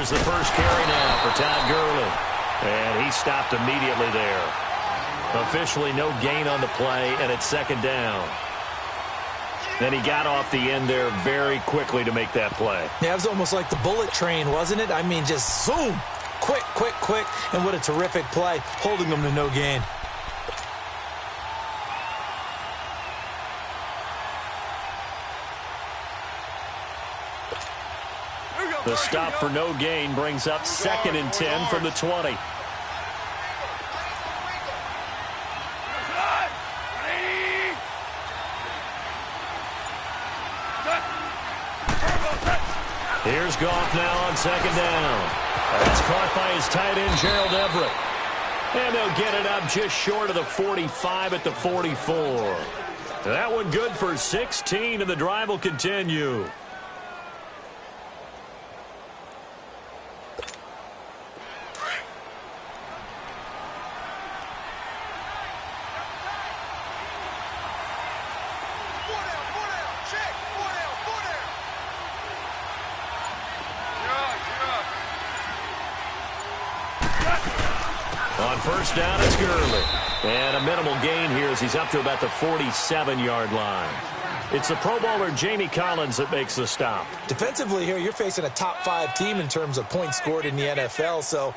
Here's the first carry now for Todd Gurley. And he stopped immediately there. Officially no gain on the play, and it's second down. Then he got off the end there very quickly to make that play. Yeah, it was almost like the bullet train, wasn't it? I mean, just zoom. Quick, quick, quick. And what a terrific play, holding them to no gain. The stop for no gain brings up 2nd and 10 from the 20. Here's Goff now on 2nd down. That's caught by his tight end, Gerald Everett. And they'll get it up just short of the 45 at the 44. That one good for 16, and the drive will continue. On first down, it's Gurley. And a minimal gain here as he's up to about the 47-yard line. It's the Pro Bowler Jamie Collins that makes the stop. Defensively here, you're facing a top-5 team in terms of points scored in the NFL. So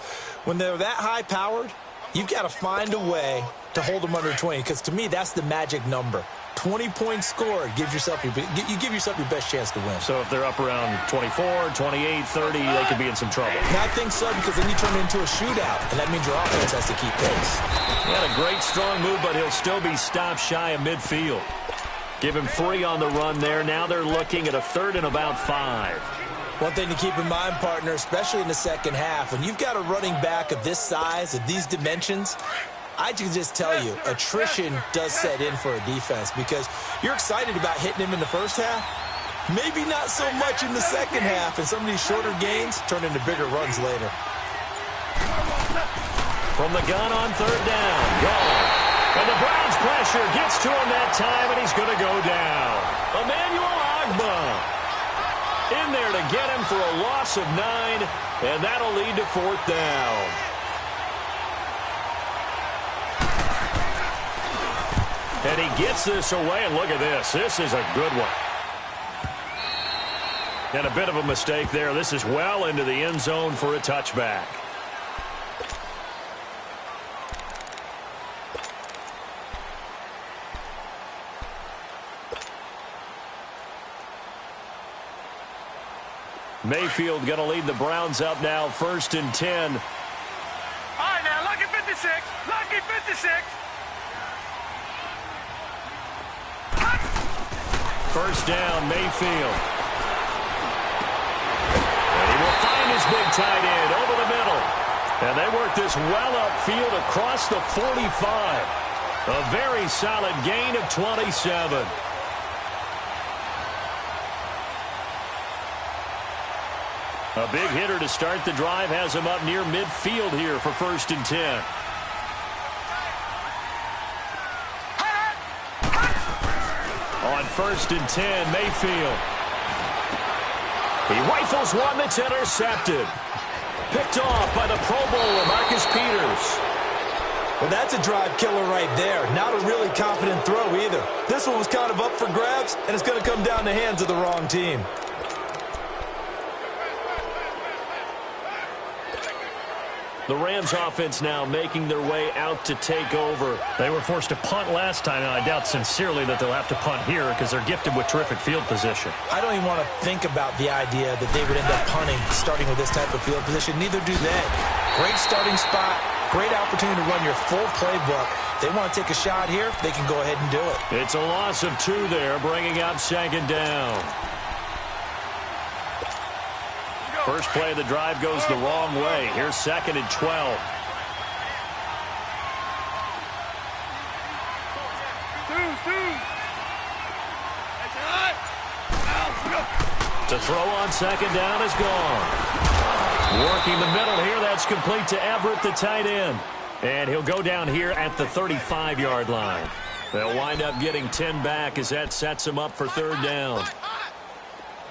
when they're that high-powered, you've got to find a way to hold them under 20. Because to me, that's the magic number. 20 points scored gives yourself you give yourself your best chance to win. So if they're up around 24, 28, 30, they could be in some trouble. And I think so, because then you turn it into a shootout, and that means your offense has to keep pace. He had a great strong move, but he'll still be stopped shy of midfield. Give him 3 on the run there. Now they're looking at a 3rd and about 5. One thing to keep in mind, partner, especially in the second half, when you've got a running back of this size, of these dimensions, I can just tell you, attrition does set in for a defense because you're excited about hitting him in the first half. Maybe not so much in the second half, and some of these shorter gains turn into bigger runs later. From the gun on 3rd down, Goff. And the Browns pressure gets to him that time, and he's going to go down. Emmanuel Ogbah in there to get him for a loss of 9, and that'll lead to 4th down. And he gets this away, and look at this. This is a good one. And a bit of a mistake there. This is well into the end zone for a touchback. Mayfield going to lead the Browns up now, 1st and 10. All right, now, lucky 56. Lucky 56. First down, Mayfield. And he will find his big tight end over the middle. And they work this well upfield across the 45. A very solid gain of 27. A big hitter to start the drive has him up near midfield here for 1st and 10. On 1st and 10, Mayfield. He rifles one that's intercepted. Picked off by the Pro Bowler, Marcus Peters. Well, that's a drive killer right there. Not a really confident throw either. This one was kind of up for grabs, and it's going to come down the hands of the wrong team. The Rams offense now making their way out to take over. They were forced to punt last time, and I doubt sincerely that they'll have to punt here because they're gifted with terrific field position. I don't even want to think about the idea that they would end up punting starting with this type of field position. Neither do they. Great starting spot, great opportunity to run your full playbook. They want to take a shot here, they can go ahead and do it. It's a loss of 2 there, bringing up 2nd down. First play of the drive goes the wrong way. Here's 2nd and 12. To throw on 2nd down is gone. Working the middle here, that's complete to Everett, the tight end. And he'll go down here at the 35-yard line. They'll wind up getting 10 back as that sets him up for 3rd down.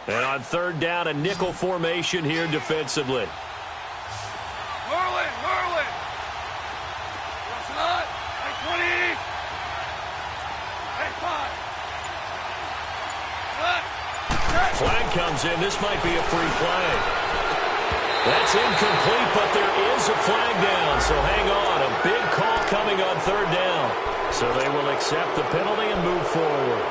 And on 3rd down, a nickel formation here defensively. 20. Hey, 5. Flag comes in. This might be a free play. That's incomplete, but there is a flag down. So hang on. A big call coming on third down. So they will accept the penalty and move forward.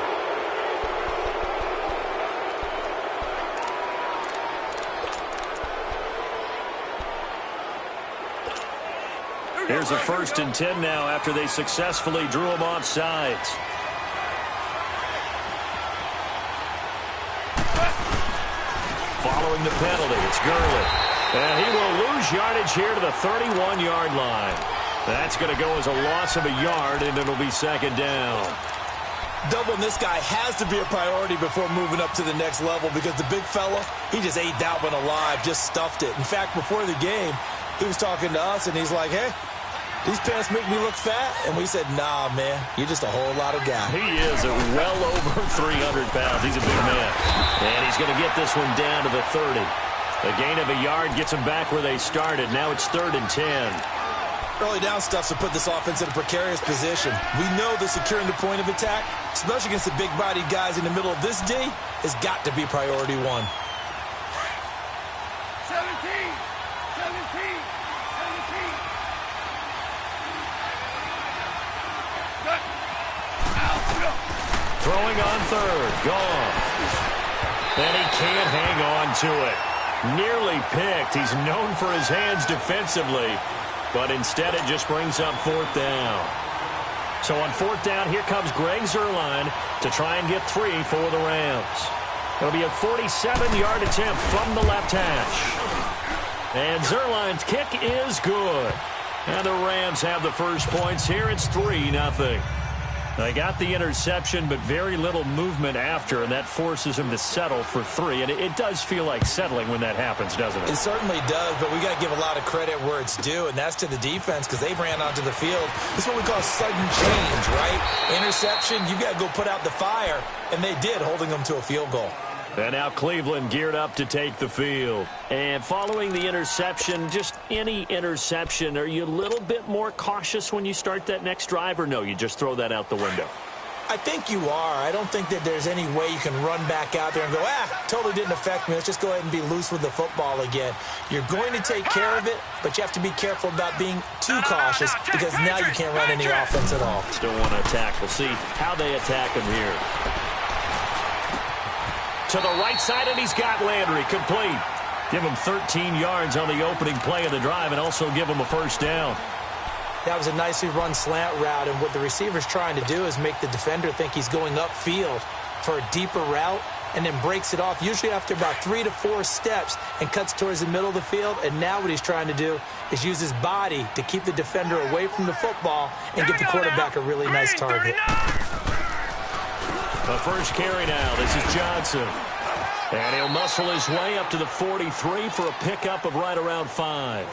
Here's a 1st and 10 now after they successfully drew him off sides. Following the penalty, it's Gurley. And he will lose yardage here to the 31-yard line. That's going to go as a loss of a yard, and it'll be 2nd down. Doubling this guy has to be a priority before moving up to the next level because the big fella, he just ate that one alive, just stuffed it. In fact, before the game, he was talking to us, and he's like, hey, these pants make me look fat. And we said, nah, man, you're just a whole lot of guy. He is well over 300 pounds. He's a big man. And he's going to get this one down to the 30. A gain of a yard gets them back where they started. Now it's 3rd and 10. Early down stuff to put this offense in a precarious position. We know that securing the point of attack, especially against the big-bodied guys in the middle of this D, has got to be priority 1. 17. 17. 17. Throwing on 3rd. Gone. And he can't hang on to it. Nearly picked. He's known for his hands defensively. But instead it just brings up 4th down. So on 4th down, here comes Greg Zuerlein to try and get 3 for the Rams. It'll be a 47-yard attempt from the left hash. And Zuerlein's kick is good. And the Rams have the first points here. It's 3-0. They got the interception, but very little movement after, and that forces him to settle for 3. And it does feel like settling when that happens, doesn't it? It certainly does, but we got to give a lot of credit where it's due, and that's to the defense because they ran onto the field. This is what we call sudden change, right? Interception, you got to go put out the fire, and they did, holding them to a field goal. And now Cleveland geared up to take the field. And following the interception, just any interception, are you a little bit more cautious when you start that next drive, or no, you just throw that out the window? I think you are. I don't think that there's any way you can run back out there and go, totally didn't affect me. Let's just go ahead and be loose with the football again. You're going to take care of it, but you have to be careful about being too cautious because now you can't run any offense at all. Still want to attack. We'll see how they attack him here. To the right side, and he's got Landry complete. Give him 13 yards on the opening play of the drive and also give him a 1st down. That was a nicely run slant route, and what the receiver's trying to do is make the defender think he's going upfield for a deeper route and then breaks it off, usually after about 3 to 4 steps, and cuts towards the middle of the field. And now what he's trying to do is use his body to keep the defender away from the football and give the quarterback a really nice target. The first carry now. This is Johnson. And he'll muscle his way up to the 43 for a pickup of right around 5.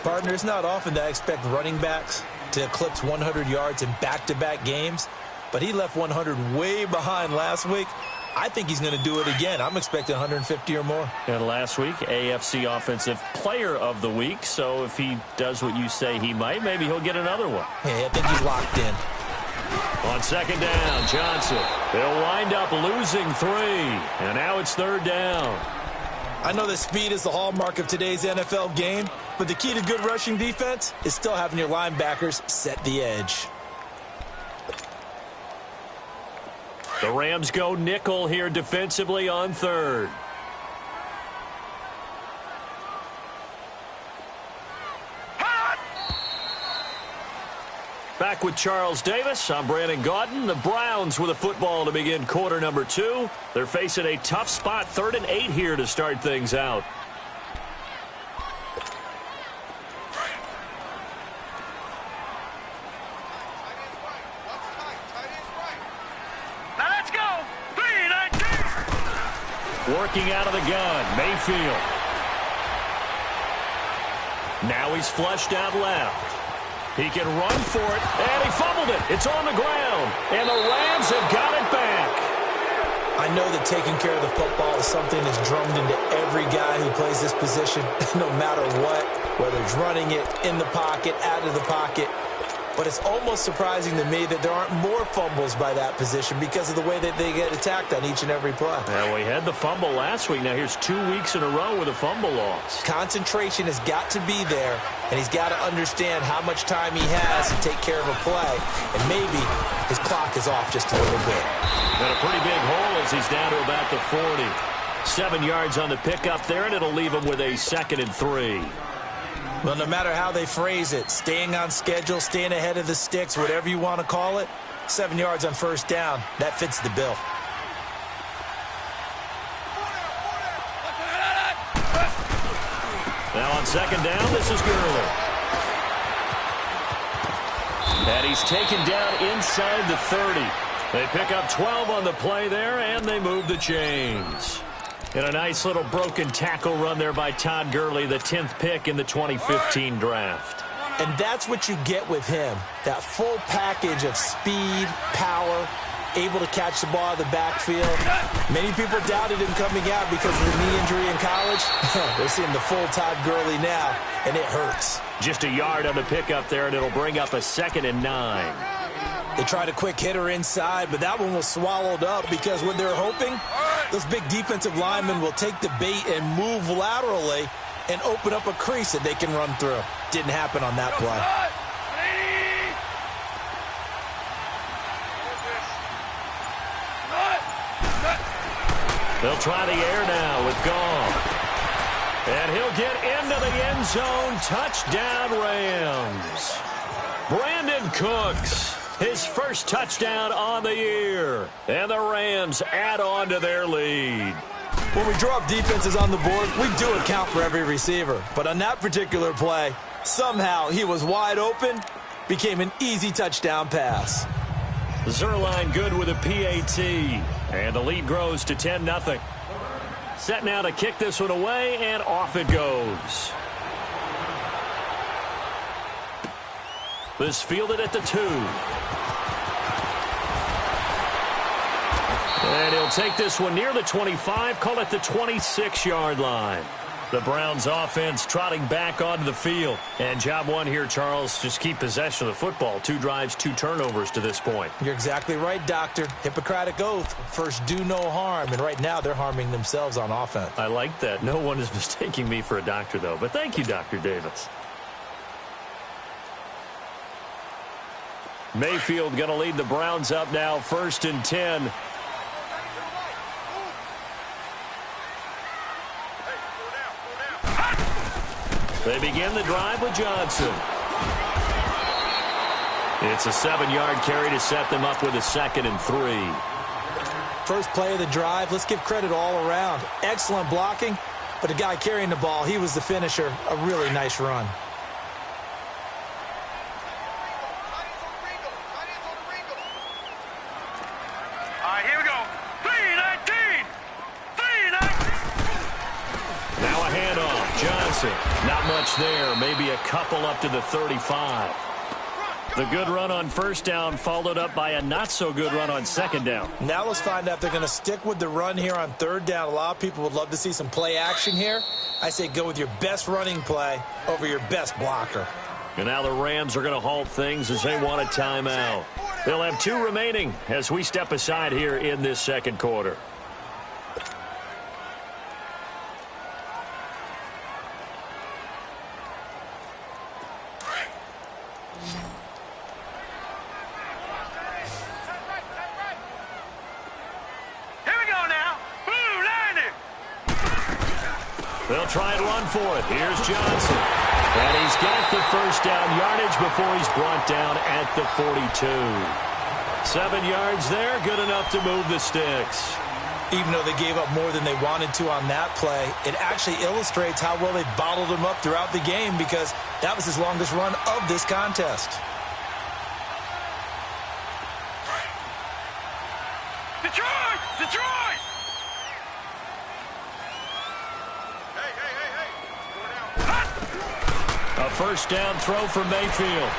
Partner, it's not often that I expect running backs to eclipse 100 yards in back-to-back games, but he left 100 way behind last week. I think he's going to do it again. I'm expecting 150 or more. And last week, AFC Offensive Player of the Week. So if he does what you say he might, maybe he'll get another one. Yeah, I think he's locked in. On 2nd down, Johnson. They'll wind up losing 3. And now it's 3rd down. I know that speed is the hallmark of today's NFL game, but the key to good rushing defense is still having your linebackers set the edge. The Rams go nickel here defensively on 3rd. Back with Charles Davis, I'm Brandon Gaudin. The Browns with a football to begin quarter number 2. They're facing a tough spot, 3rd and 8 here to start things out. Now let's go. 3-19. Working out of the gun, Mayfield. Now he's flushed out left. He can run for it, and he fumbled it. It's on the ground, and the Rams have got it back. I know that taking care of the football is something that's drummed into every guy who plays this position, no matter what, whether it's running it, in the pocket, out of the pocket. but it's almost surprising to me that there aren't more fumbles by that position because of the way that they get attacked on each and every play. Well, we had the fumble last week. Now here's 2 weeks in a row with a fumble loss. Concentration has got to be there, and he's got to understand how much time he has to take care of a play, and maybe his clock is off just a little bit. Got a pretty big hole as he's down to about the 40. 7 yards on the pickup there, and it'll leave him with a 2nd and 3. Well, no matter how they phrase it, staying on schedule, staying ahead of the sticks, whatever you want to call it, 7 yards on first down, that fits the bill. Now on 2nd down, this is Gurley. And he's taken down inside the 30. They pick up 12 on the play there, and they move the chains. And a nice little broken tackle run there by Todd Gurley, the 10th pick in the 2015 draft. And that's what you get with him, that full package of speed, power, able to catch the ball out of the backfield. Many people doubted him coming out because of the knee injury in college. They're seeing the full Todd Gurley now, and it hurts. Just a yard on the pickup there, and it'll bring up a 2nd and 9. They tried a quick hitter inside, but that one was swallowed up because what they're hoping, those big defensive linemen will take the bait and move laterally and open up a crease that they can run through. Didn't happen on that play. They'll try the air now with Goff. And he'll get into the end zone. Touchdown, Rams. Brandon Cooks, his first touchdown on the year. And the Rams add on to their lead. When we draw up defenses on the board, we do account for every receiver. But on that particular play, somehow he was wide open, became an easy touchdown pass. Zerline good with a PAT. And the lead grows to 10-0. Set now to kick this one away, and off it goes. This fielded at the 2. And he'll take this one near the 25, call it the 26-yard line. The Browns offense trotting back onto the field. And job one here, Charles, just keep possession of the football. 2 drives, 2 turnovers to this point. You're exactly right, Doctor. Hippocratic oath. First, do no harm. And right now, they're harming themselves on offense. I like that. No one is mistaking me for a doctor, though. But thank you, Dr. Davis. Mayfield going to lead the Browns up now, 1st and 10. They begin the drive with Johnson. It's a 7-yard carry to set them up with a 2nd and 3. First play of the drive, let's give credit all around. Excellent blocking, but the guy carrying the ball, he was the finisher. A really nice run. All right, here we go. 3-19. 3-19. Now a handoff. Johnson. Not much there. Maybe a couple up to the 35. The good run on first down followed up by a not-so-good run on 2nd down. Now let's find out if they're going to stick with the run here on 3rd down. A lot of people would love to see some play action here. I say go with your best running play over your best blocker. And now the Rams are going to halt things as they want a timeout. They'll have 2 remaining as we step aside here in this 2nd quarter. They'll try and run for it. Here's Johnson. And he's got the first down yardage before he's brought down at the 42. 7 yards there, good enough to move the sticks. Even though they gave up more than they wanted to on that play, it actually illustrates how well they bottled him up throughout the game because that was his longest run of this contest. Detroit! Detroit! A first down throw for Mayfield.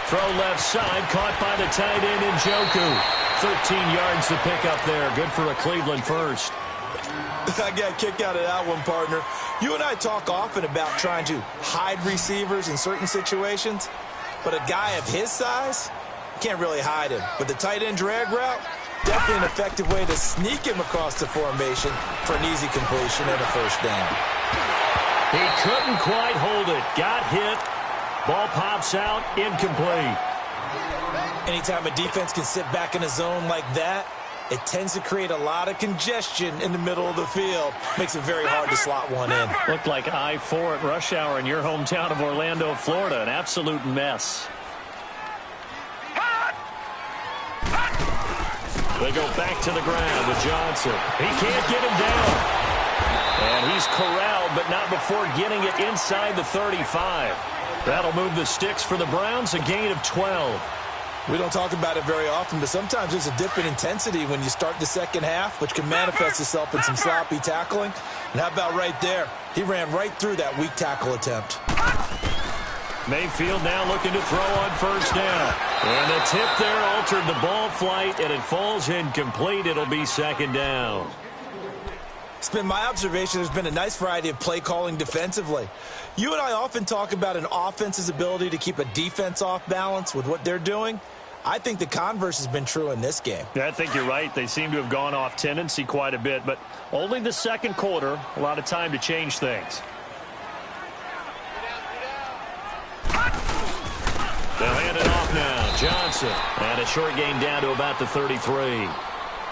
Throw left side, caught by the tight end Njoku. 13 yards to pick up there. Good for a Cleveland first. I got a kick out of that one, partner. You and I talk often about trying to hide receivers in certain situations. but a guy of his size, can't really hide him. But the tight end drag route, definitely an effective way to sneak him across the formation for an easy completion and a first down. He couldn't quite hold it. Got hit. Ball pops out, incomplete. Anytime a defense can sit back in a zone like that, it tends to create a lot of congestion in the middle of the field. Makes it very hard to slot one in. Looked like I-4 at rush hour in your hometown of Orlando, Florida. An absolute mess. They go back to the ground with Johnson. He can't get him down. And he's corralled, but not before getting it inside the 35. That'll move the sticks for the Browns, a gain of 12. We don't talk about it very often, but sometimes there's a dip in intensity when you start the second half, which can manifest itself in some sloppy tackling. And how about right there? He ran right through that weak tackle attempt. Mayfield now looking to throw on first down. And the tip there altered the ball flight, and it falls incomplete. It'll be second down. It's been my observation there's been a nice variety of play calling defensively. You and I often talk about an offense's ability to keep a defense off balance with what they're doing. I think the converse has been true in this game. Yeah, I think you're right. They seem to have gone off tendency quite a bit, but only the second quarter, a lot of time to change things. They'll hand it off now. Johnson. And a short gain down to about the 33.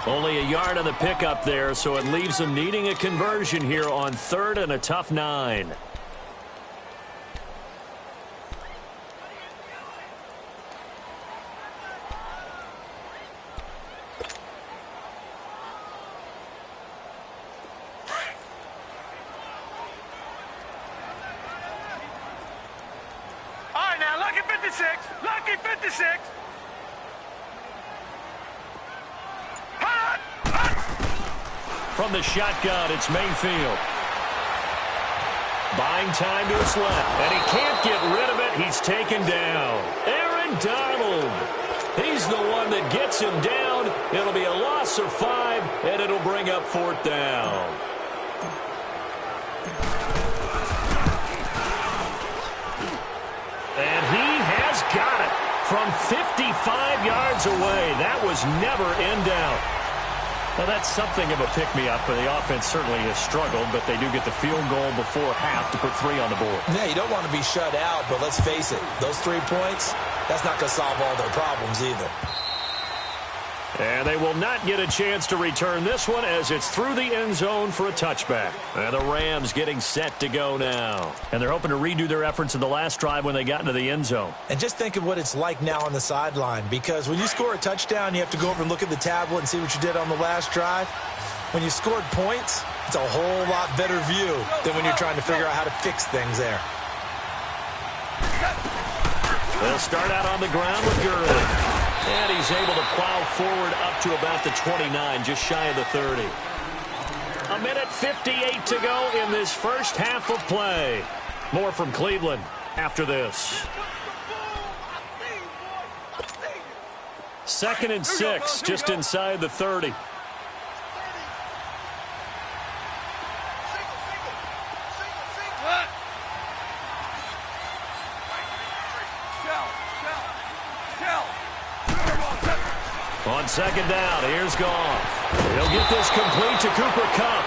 Only a yard on the pickup there, so it leaves them needing a conversion here on third and a tough 9. All right, now, lucky 56. Lucky 56. From the shotgun, it's Mayfield. Buying time to his left, and he can't get rid of it. He's taken down. Aaron Donald. He's the one that gets him down. It'll be a loss of 5, and it'll bring up fourth down. And he has got it from 55 yards away. That was never in doubt. Well, that's something of a pick-me-up, but the offense certainly has struggled, but they do get the field goal before half to put 3 on the board. Yeah, you don't want to be shut out, but let's face it, those 3 points, that's not going to solve all their problems either. And they will not get a chance to return this one as it's through the end zone for a touchback. And the Rams getting set to go now. And they're hoping to redo their efforts in the last drive when they got into the end zone. And just think of what it's like now on the sideline, because when you score a touchdown, you have to go over and look at the tablet and see what you did on the last drive. When you scored points, it's a whole lot better view than when you're trying to figure out how to fix things there. They'll start out on the ground with Gurley. And he's able to plow forward up to about the 29, just shy of the 30. A minute 58 to go in this first half of play. More from Cleveland after this. 2nd and 6, just inside the 30. On second down, here's Goff. He'll get this complete to Cooper Kupp.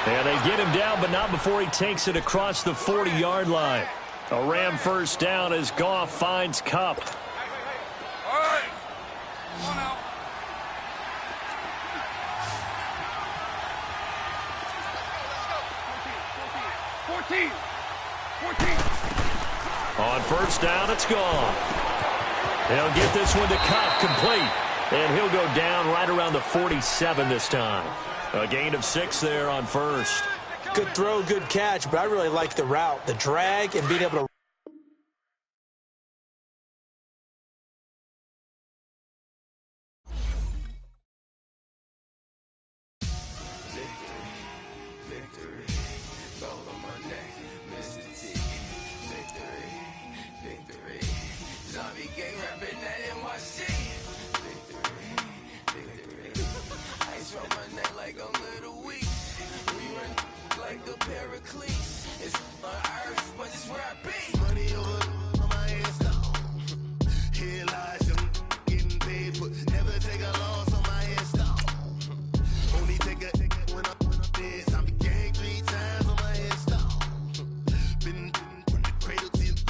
And they get him down, but not before he takes it across the 40-yard line. A Ram first down as Goff finds Kupp. All right. Come on out. 14. On first down, it's Goff. They'll get this one to Kupp, complete. And he'll go down right around the 47 this time. A gain of 6 there on first. Good throw, good catch, but I really like the route, the drag, and being able to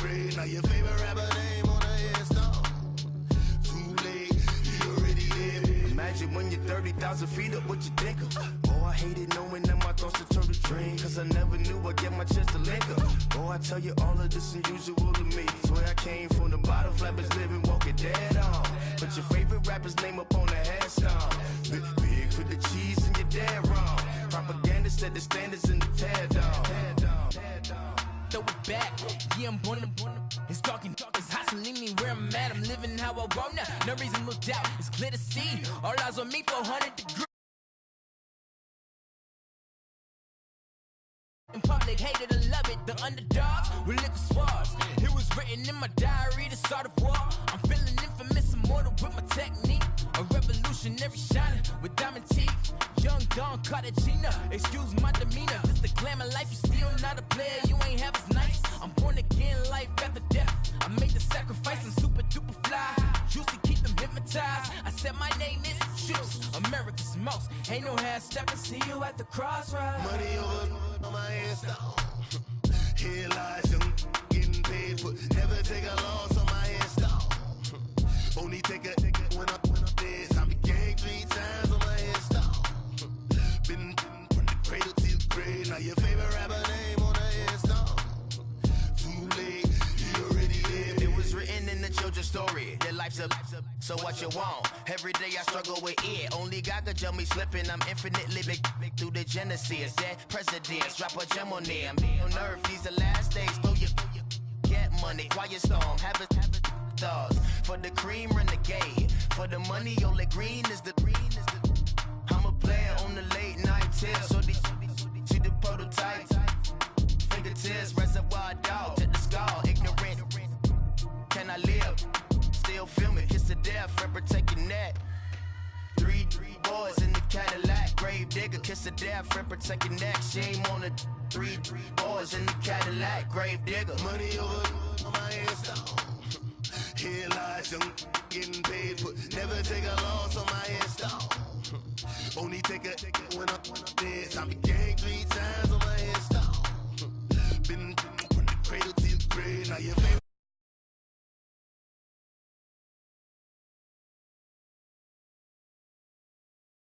grave. Now your favorite rapper name on a headstone. Too late, he already lived. Imagine when you're 30,000 feet up, what you think of? Oh, I hated knowing that my thoughts to turn to dream. Cause I never knew I'd get my chance to link up. Oh, I tell you all of this unusual to me. Swear I came from the bottom, flappers living, walking dead on. But your favorite rapper's name up on the headstone. Big for the cheese and you're dead wrong. Propaganda set the standards in the tear down. Throw it back, yeah, I'm born to it's talking, it's hustling me where I'm at. I'm living how I want now. No reason, no doubt, it's clear to see. All eyes on me, 400 degrees. In public, hated or love it, the underdogs with liquor swabs. It was written in my diary, the start of war. I'm feeling infamous, immortal with my technique. A revolutionary shining with diamond teeth. Young Don Cartagena, excuse my demeanor. This the glamour life, you still not a player, you ain't half as nice. I'm born again, life after death. I made the sacrifice and super duper fly. Juicy, keep them hypnotized. I said my name is Juice, America's most. Ain't no half stepping, see you at the crossroads. Money over on my headstone. Here lies young, getting paid, but never take a loss on my headstone. Only take a when I'm dead. I be gang 3 times on my headstone. Been from the cradle to the grave. Now your favorite rapper name on a headstone. Too late, he already lived. It was written in the children's story. Their life's a so what you want? Every day I struggle with it. Only God could tell me slipping. I'm infinitely big through the genesis. Dead presidents, drop a gem on them. On earth, these the last days. Throw your get money, quiet storm. Have it stars for the cream renegade. For the money, only green is the. I'm a player on the late night tips. So they see the prototype. Fingertips, reservoir dog, to the skull. Ignorant. Can I live? Still film it, kiss to death, rep protect your neck. Three boys in the Cadillac, grave digger, kiss to death, rep protect your neck. Shame on the three boys in the Cadillac, grave digger. Money over on my headstone. Here lies young, getting paid, but never take a loss on my headstone. Only take a when I'm dead. I be gang 3 times on my headstone. Been from the cradle to the grave. Now your favorite